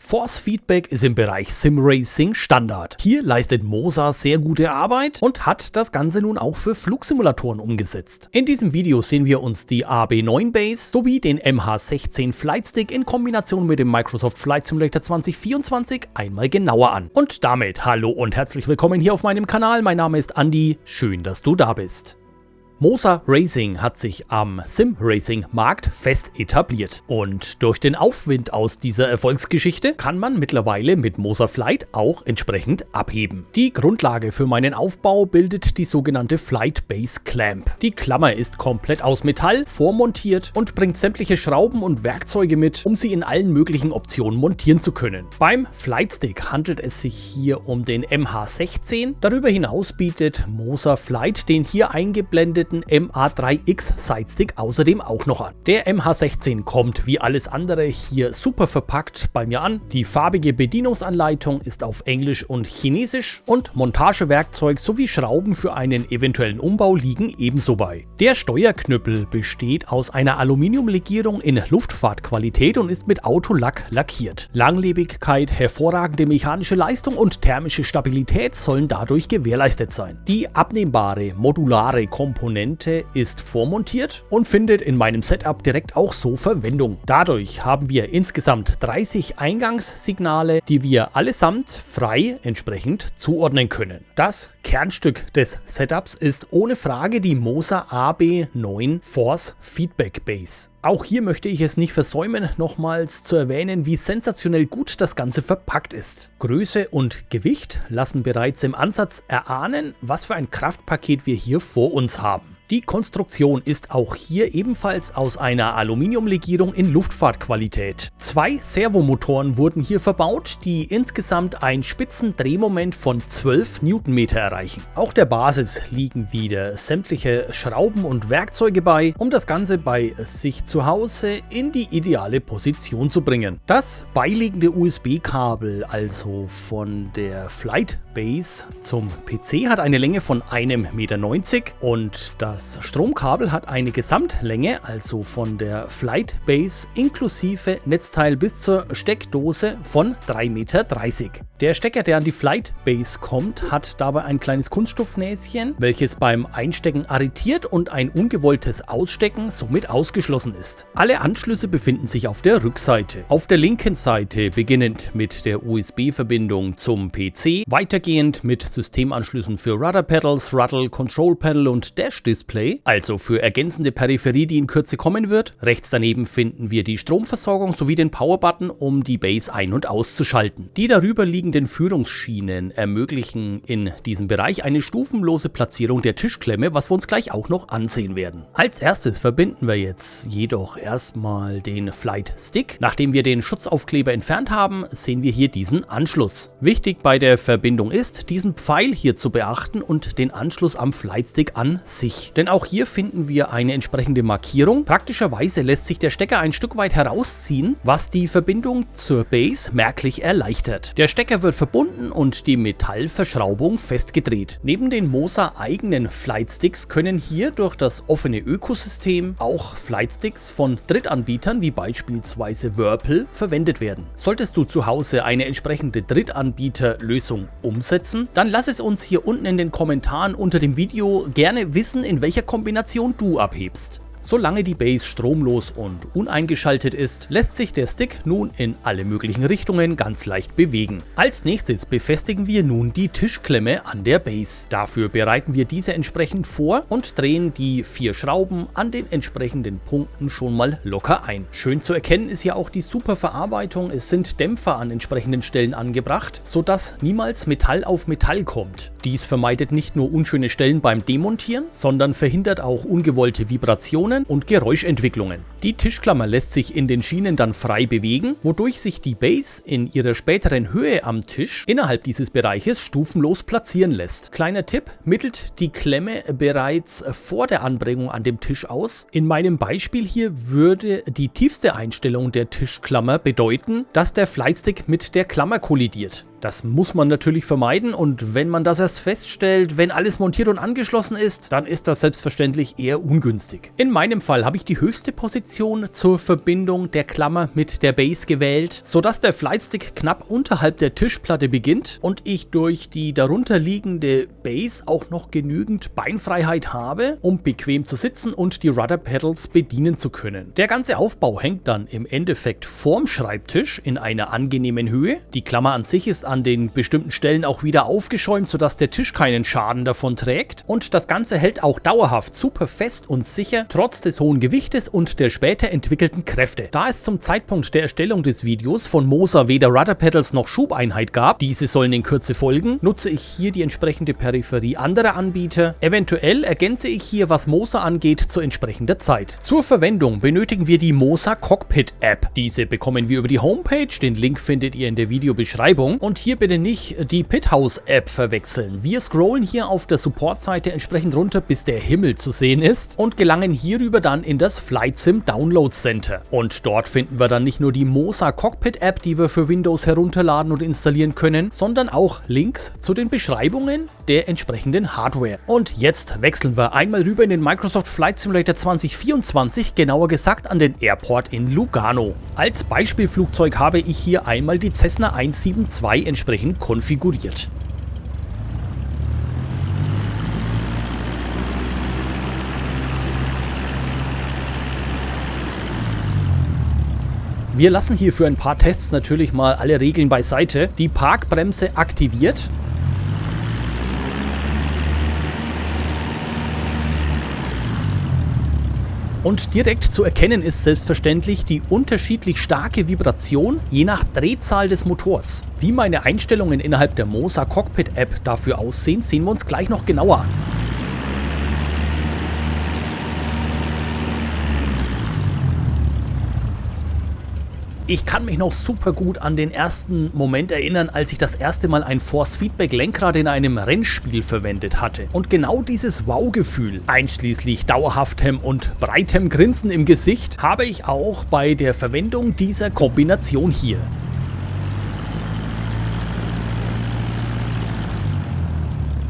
Force Feedback ist im Bereich Simracing Standard. Hier leistet Moza sehr gute Arbeit und hat das Ganze nun auch für Flugsimulatoren umgesetzt. In diesem Video sehen wir uns die AB9 Base sowie den MH16 Flight Stick in Kombination mit dem Microsoft Flight Simulator 2024 einmal genauer an. Und damit hallo und herzlich willkommen hier auf meinem Kanal. Mein Name ist Andi, schön, dass du da bist. Moza Racing hat sich am Sim-Racing-Markt fest etabliert und durch den Aufwind aus dieser Erfolgsgeschichte kann man mittlerweile mit Moza Flight auch entsprechend abheben. Die Grundlage für meinen Aufbau bildet die sogenannte Flight Base Clamp. Die Klammer ist komplett aus Metall vormontiert und bringt sämtliche Schrauben und Werkzeuge mit, um sie in allen möglichen Optionen montieren zu können. Beim Flight Stick handelt es sich hier um den MH16. Darüber hinaus bietet Moza Flight den hier eingeblendeten MA3X Sidestick außerdem auch noch an. Der MH16 kommt wie alles andere hier super verpackt bei mir an. Die farbige Bedienungsanleitung ist auf Englisch und Chinesisch und Montagewerkzeug sowie Schrauben für einen eventuellen Umbau liegen ebenso bei. Der Steuerknüppel besteht aus einer Aluminiumlegierung in Luftfahrtqualität und ist mit Autolack lackiert. Langlebigkeit, hervorragende mechanische Leistung und thermische Stabilität sollen dadurch gewährleistet sein. Die abnehmbare modulare Komponente ist vormontiert und findet in meinem Setup direkt auch so Verwendung. Dadurch haben wir insgesamt 30 Eingangssignale, die wir allesamt frei entsprechend zuordnen können. Das Kernstück des Setups ist ohne Frage die Moza AB9 Force Feedback Base. Auch hier möchte ich es nicht versäumen, nochmals zu erwähnen, wie sensationell gut das Ganze verpackt ist. Größe und Gewicht lassen bereits im Ansatz erahnen, was für ein Kraftpaket wir hier vor uns haben. Die Konstruktion ist auch hier ebenfalls aus einer Aluminiumlegierung in Luftfahrtqualität. 2 Servomotoren wurden hier verbaut, die insgesamt ein Spitzendrehmoment von 12 Newtonmeter erreichen. Auch der Basis liegen wieder sämtliche Schrauben und Werkzeuge bei, um das Ganze bei sich zu Hause in die ideale Position zu bringen. Das beiliegende USB-Kabel, also von der Flight Base zum PC, hat eine Länge von 1,90 Meter und das Stromkabel hat eine Gesamtlänge, also von der Flight Base inklusive Netzteil bis zur Steckdose von 3,30 Meter. Der Stecker, der an die Flight Base kommt, hat dabei ein kleines Kunststoffnäschen, welches beim Einstecken arretiert und ein ungewolltes Ausstecken somit ausgeschlossen ist. Alle Anschlüsse befinden sich auf der Rückseite. Auf der linken Seite beginnend mit der USB-Verbindung zum PC, weitergehend mit Systemanschlüssen für Rudder Pedals, Throttle, Control Panel und Dash Display, also für ergänzende Peripherie, die in Kürze kommen wird. Rechts daneben finden wir die Stromversorgung sowie den Power-Button, um die Base ein- und auszuschalten. Die darüber liegenden Führungsschienen ermöglichen in diesem Bereich eine stufenlose Platzierung der Tischklemme, was wir uns gleich auch noch ansehen werden. Als erstes verbinden wir jetzt jedoch erstmal den Flight Stick. Nachdem wir den Schutzaufkleber entfernt haben, sehen wir hier diesen Anschluss. Wichtig bei der Verbindung ist, diesen Pfeil hier zu beachten und den Anschluss am Flight Stick an sich. Denn auch hier finden wir eine entsprechende Markierung. Praktischerweise lässt sich der Stecker ein Stück weit herausziehen, was die Verbindung zur Base merklich erleichtert. Der Stecker wird verbunden und die Metallverschraubung festgedreht. Neben den Moza eigenen Flight Sticks können hier durch das offene Ökosystem auch Flight Sticks von Drittanbietern wie beispielsweise Whirlpool verwendet werden. Solltest du zu Hause eine entsprechende Drittanbieterlösung umsetzen, dann lass es uns hier unten in den Kommentaren unter dem Video gerne wissen, in welcher Kombination du abhebst. Solange die Base stromlos und uneingeschaltet ist, lässt sich der Stick nun in alle möglichen Richtungen ganz leicht bewegen. Als nächstes befestigen wir nun die Tischklemme an der Base. Dafür bereiten wir diese entsprechend vor und drehen die 4 Schrauben an den entsprechenden Punkten schon mal locker ein. Schön zu erkennen ist ja auch die super Verarbeitung. Es sind Dämpfer an entsprechenden Stellen angebracht, sodass niemals Metall auf Metall kommt. Dies vermeidet nicht nur unschöne Stellen beim Demontieren, sondern verhindert auch ungewollte Vibrationen und Geräuschentwicklungen. Die Tischklammer lässt sich in den Schienen dann frei bewegen, wodurch sich die Base in ihrer späteren Höhe am Tisch innerhalb dieses Bereiches stufenlos platzieren lässt. Kleiner Tipp, mittelt die Klemme bereits vor der Anbringung an dem Tisch aus. In meinem Beispiel hier würde die tiefste Einstellung der Tischklammer bedeuten, dass der Flightstick mit der Klammer kollidiert. Das muss man natürlich vermeiden und wenn man das erst feststellt, wenn alles montiert und angeschlossen ist, dann ist das selbstverständlich eher ungünstig. In meinem Fall habe ich die höchste Position zur Verbindung der Klammer mit der Base gewählt, sodass der Flightstick knapp unterhalb der Tischplatte beginnt und ich durch die darunter liegende Base auch noch genügend Beinfreiheit habe, um bequem zu sitzen und die Rudder Pedals bedienen zu können. Der ganze Aufbau hängt dann im Endeffekt vorm Schreibtisch in einer angenehmen Höhe. Die Klammer an sich ist an den bestimmten Stellen auch wieder aufgeschäumt, sodass der Tisch keinen Schaden davon trägt. Und das Ganze hält auch dauerhaft super fest und sicher, trotz des hohen Gewichtes und der später entwickelten Kräfte. Da es zum Zeitpunkt der Erstellung des Videos von Moser weder Rudder Pedals noch Schubeinheit gab, diese sollen in Kürze folgen, nutze ich hier die entsprechende Peripherie anderer Anbieter. Eventuell ergänze ich hier, was Moser angeht, zu entsprechender Zeit. Zur Verwendung benötigen wir die Moser Cockpit App. Diese bekommen wir über die Homepage, den Link findet ihr in der Videobeschreibung. Und hier bitte nicht die Pithouse App verwechseln. Wir scrollen hier auf der Support-Seite entsprechend runter, bis der Himmel zu sehen ist und gelangen hierüber dann in das Flight Sim Download Center. Und dort finden wir dann nicht nur die Moser Cockpit App, die wir für Windows herunterladen und installieren können, sondern auch Links zu den Beschreibungen der entsprechenden Hardware. Und jetzt wechseln wir einmal rüber in den Microsoft Flight Simulator 2024, genauer gesagt an den Airport in Lugano. Als Beispielflugzeug habe ich hier einmal die Cessna 172 entsprechend konfiguriert. Wir lassen hier für ein paar Tests natürlich mal alle Regeln beiseite. Die Parkbremse aktiviert. Und direkt zu erkennen ist selbstverständlich die unterschiedlich starke Vibration je nach Drehzahl des Motors. Wie meine Einstellungen innerhalb der Moser Cockpit App dafür aussehen, sehen wir uns gleich noch genauer an. Ich kann mich noch super gut an den ersten Moment erinnern, als ich das erste Mal ein Force-Feedback-Lenkrad in einem Rennspiel verwendet hatte. Und genau dieses Wow-Gefühl, einschließlich dauerhaftem und breitem Grinsen im Gesicht, habe ich auch bei der Verwendung dieser Kombination hier.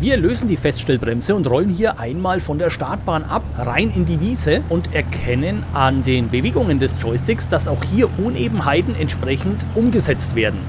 Wir lösen die Feststellbremse und rollen hier einmal von der Startbahn ab, rein in die Wiese und erkennen an den Bewegungen des Joysticks, dass auch hier Unebenheiten entsprechend umgesetzt werden.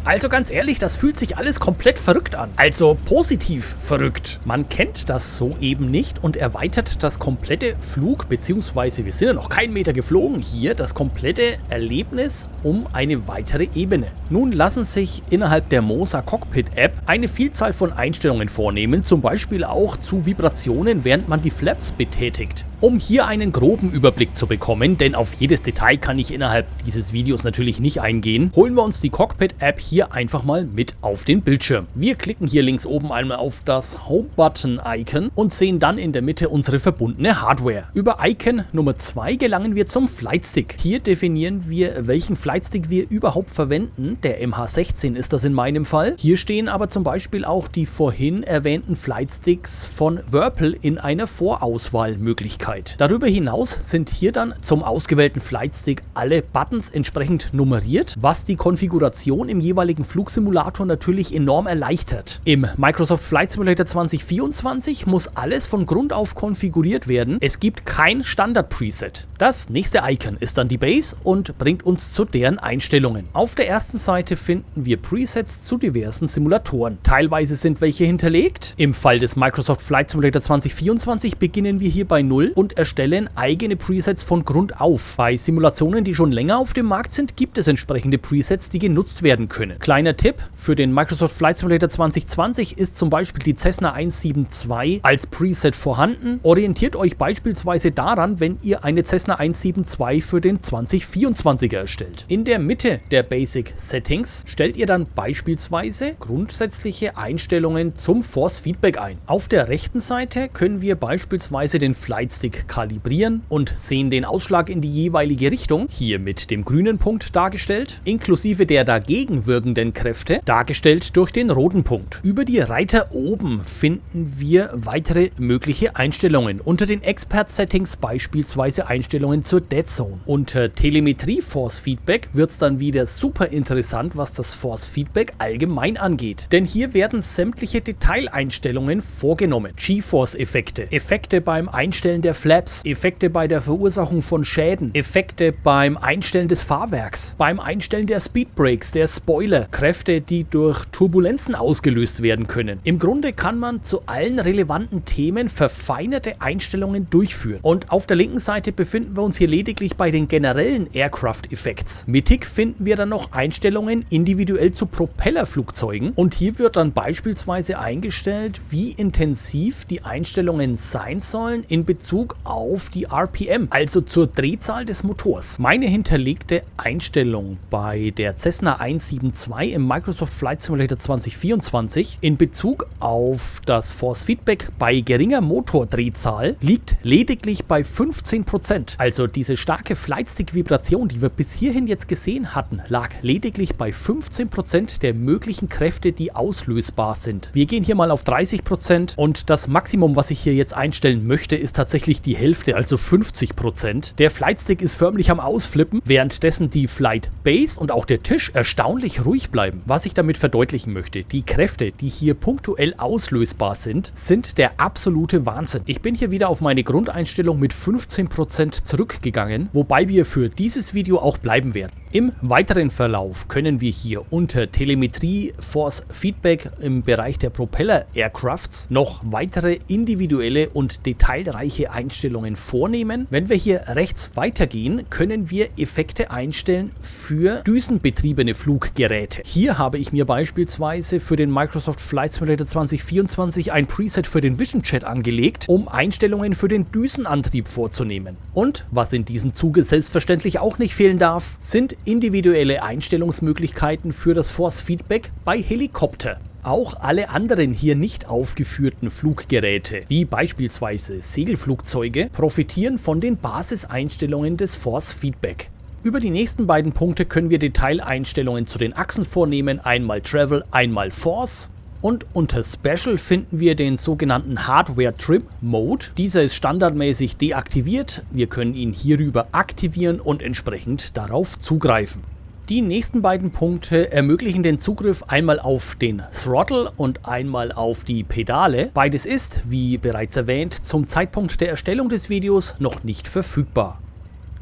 Also ganz ehrlich, das fühlt sich alles komplett verrückt an. Also positiv verrückt. Man kennt das so eben nicht und erweitert das komplette Flug, beziehungsweise wir sind ja noch keinen Meter geflogen hier, das komplette Erlebnis um eine weitere Ebene. Nun lassen sich innerhalb der Moser Cockpit App eine Vielzahl von Einstellungen vornehmen, zum Beispiel auch zu Vibrationen, während man die Flaps betätigt. Um hier einen groben Überblick zu bekommen, denn auf jedes Detail kann ich innerhalb dieses Videos natürlich nicht eingehen, holen wir uns die Cockpit App hier einfach mal mit auf den Bildschirm. Wir klicken hier links oben einmal auf das Home-Button-Icon und sehen dann in der Mitte unsere verbundene Hardware. Über Icon Nummer 2 gelangen wir zum Flightstick. Hier definieren wir, welchen Flightstick wir überhaupt verwenden. Der MH16 ist das in meinem Fall. Hier stehen aber zum Beispiel auch die vorhin erwähnten Flightsticks von Whirlpool in einer Vorauswahlmöglichkeit. Darüber hinaus sind hier dann zum ausgewählten Flightstick alle Buttons entsprechend nummeriert, was die Konfiguration im jeweiligen Flugsimulator natürlich enorm erleichtert. Im Microsoft Flight Simulator 2024 muss alles von Grund auf konfiguriert werden. Es gibt kein Standard-Preset. Das nächste Icon ist dann die Base und bringt uns zu deren Einstellungen. Auf der ersten Seite finden wir Presets zu diversen Simulatoren. Teilweise sind welche hinterlegt. Im Fall des Microsoft Flight Simulator 2024 beginnen wir hier bei 0 und erstellen eigene Presets von Grund auf. Bei Simulationen, die schon länger auf dem Markt sind, gibt es entsprechende Presets, die genutzt werden können. Kleiner Tipp, für den Microsoft Flight Simulator 2020 ist zum Beispiel die Cessna 172 als Preset vorhanden. Orientiert euch beispielsweise daran, wenn ihr eine Cessna 172 für den 2024er erstellt. In der Mitte der Basic Settings stellt ihr dann beispielsweise grundsätzliche Einstellungen zum Force Feedback ein. Auf der rechten Seite können wir beispielsweise den Flightstick kalibrieren und sehen den Ausschlag in die jeweilige Richtung, hier mit dem grünen Punkt dargestellt, inklusive der dagegen wirkenden folgenden Kräfte, dargestellt durch den roten Punkt. Über die Reiter oben finden wir weitere mögliche Einstellungen. Unter den Expert-Settings beispielsweise Einstellungen zur Dead Zone. Unter Telemetrie Force Feedback wird es dann wieder super interessant, was das Force Feedback allgemein angeht. Denn hier werden sämtliche Detaileinstellungen vorgenommen. GeForce-Effekte, Effekte beim Einstellen der Flaps, Effekte bei der Verursachung von Schäden, Effekte beim Einstellen des Fahrwerks, beim Einstellen der Speedbrakes, der Spoiler, Kräfte, die durch Turbulenzen ausgelöst werden können. Im Grunde kann man zu allen relevanten Themen verfeinerte Einstellungen durchführen. Und auf der linken Seite befinden wir uns hier lediglich bei den generellen Aircraft Effects. Mittig finden wir dann noch Einstellungen individuell zu Propellerflugzeugen und hier wird dann beispielsweise eingestellt, wie intensiv die Einstellungen sein sollen in Bezug auf die RPM, also zur Drehzahl des Motors. Meine hinterlegte Einstellung bei der Cessna 172 im Microsoft Flight Simulator 2024 in Bezug auf das Force Feedback bei geringer Motordrehzahl liegt lediglich bei 15%. Also diese starke Flightstick-Vibration, die wir bis hierhin jetzt gesehen hatten, lag lediglich bei 15% der möglichen Kräfte, die auslösbar sind. Wir gehen hier mal auf 30% und das Maximum, was ich hier jetzt einstellen möchte, ist tatsächlich die Hälfte, also 50%. Der Flightstick ist förmlich am Ausflippen, währenddessen die Flight Base und auch der Tisch erstaunlich ruhig bleiben. Was ich damit verdeutlichen möchte, die Kräfte, die hier punktuell auslösbar sind, sind der absolute Wahnsinn. Ich bin hier wieder auf meine Grundeinstellung mit 15% zurückgegangen, wobei wir für dieses Video auch bleiben werden. Im weiteren Verlauf können wir hier unter Telemetrie Force Feedback im Bereich der Propeller Aircrafts noch weitere individuelle und detailreiche Einstellungen vornehmen. Wenn wir hier rechts weitergehen, können wir Effekte einstellen für düsenbetriebene Fluggeräte. Hier habe ich mir beispielsweise für den Microsoft Flight Simulator 2024 ein Preset für den Vision Jet angelegt, um Einstellungen für den Düsenantrieb vorzunehmen. Und was in diesem Zuge selbstverständlich auch nicht fehlen darf, sind individuelle Einstellungsmöglichkeiten für das Force Feedback bei Helikopter. Auch alle anderen hier nicht aufgeführten Fluggeräte, wie beispielsweise Segelflugzeuge, profitieren von den Basiseinstellungen des Force Feedback. Über die nächsten beiden Punkte können wir Detaileinstellungen zu den Achsen vornehmen, einmal Travel, einmal Force. Und unter Special finden wir den sogenannten Hardware Trim Mode. Dieser ist standardmäßig deaktiviert. Wir können ihn hierüber aktivieren und entsprechend darauf zugreifen. Die nächsten beiden Punkte ermöglichen den Zugriff einmal auf den Throttle und einmal auf die Pedale. Beides ist, wie bereits erwähnt, zum Zeitpunkt der Erstellung des Videos noch nicht verfügbar.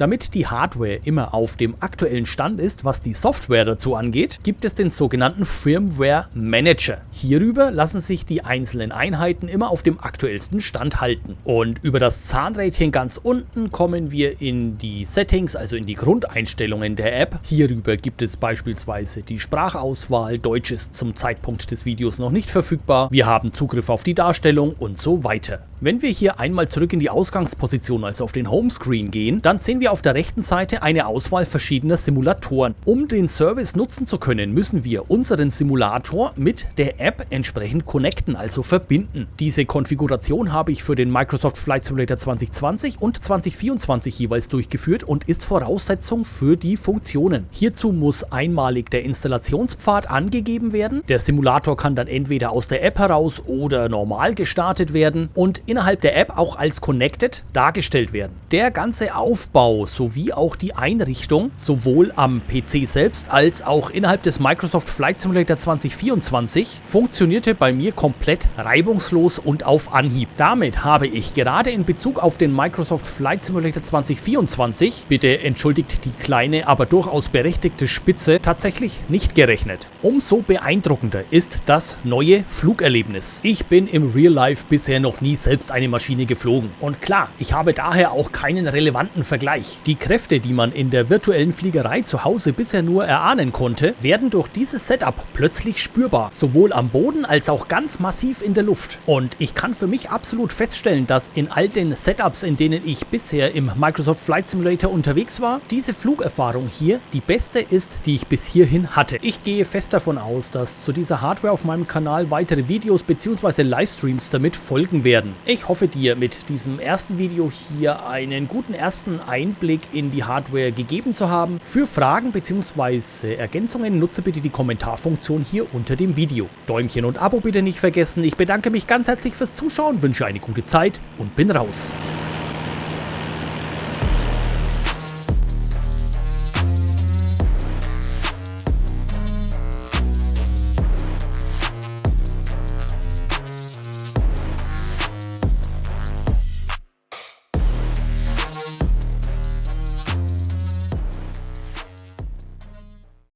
Damit die Hardware immer auf dem aktuellen Stand ist, was die Software dazu angeht, gibt es den sogenannten Firmware Manager. Hierüber lassen sich die einzelnen Einheiten immer auf dem aktuellsten Stand halten. Und über das Zahnrädchen ganz unten kommen wir in die Settings, also in die Grundeinstellungen der App. Hierüber gibt es beispielsweise die Sprachauswahl. Deutsch ist zum Zeitpunkt des Videos noch nicht verfügbar. Wir haben Zugriff auf die Darstellung und so weiter. Wenn wir hier einmal zurück in die Ausgangsposition, also auf den Homescreen gehen, dann sehen wir auf der rechten Seite eine Auswahl verschiedener Simulatoren. Um den Service nutzen zu können, müssen wir unseren Simulator mit der App entsprechend connecten, also verbinden. Diese Konfiguration habe ich für den Microsoft Flight Simulator 2020 und 2024 jeweils durchgeführt und ist Voraussetzung für die Funktionen. Hierzu muss einmalig der Installationspfad angegeben werden. Der Simulator kann dann entweder aus der App heraus oder normal gestartet werden und innerhalb der App auch als Connected dargestellt werden. Der ganze Aufbau sowie auch die Einrichtung, sowohl am PC selbst als auch innerhalb des Microsoft Flight Simulator 2024, funktionierte bei mir komplett reibungslos und auf Anhieb. Damit habe ich gerade in Bezug auf den Microsoft Flight Simulator 2024, bitte entschuldigt die kleine, aber durchaus berechtigte Spitze, tatsächlich nicht gerechnet. Umso beeindruckender ist das neue Flugerlebnis. Ich bin im Real Life bisher noch nie selbst eine Maschine geflogen. Und klar, ich habe daher auch keinen relevanten Vergleich. Die Kräfte, die man in der virtuellen Fliegerei zu Hause bisher nur erahnen konnte, werden durch dieses Setup plötzlich spürbar. Sowohl am Boden als auch ganz massiv in der Luft. Und ich kann für mich absolut feststellen, dass in all den Setups, in denen ich bisher im Microsoft Flight Simulator unterwegs war, diese Flugerfahrung hier die beste ist, die ich bis hierhin hatte. Ich gehe fest davon aus, dass zu dieser Hardware auf meinem Kanal weitere Videos bzw. Livestreams damit folgen werden. Ich hoffe, dir mit diesem ersten Video hier einen guten ersten Einblick in die Hardware gegeben zu haben. Für Fragen bzw. Ergänzungen nutze bitte die Kommentarfunktion hier unter dem Video. Däumchen und Abo bitte nicht vergessen. Ich bedanke mich ganz herzlich fürs Zuschauen, wünsche eine gute Zeit und bin raus.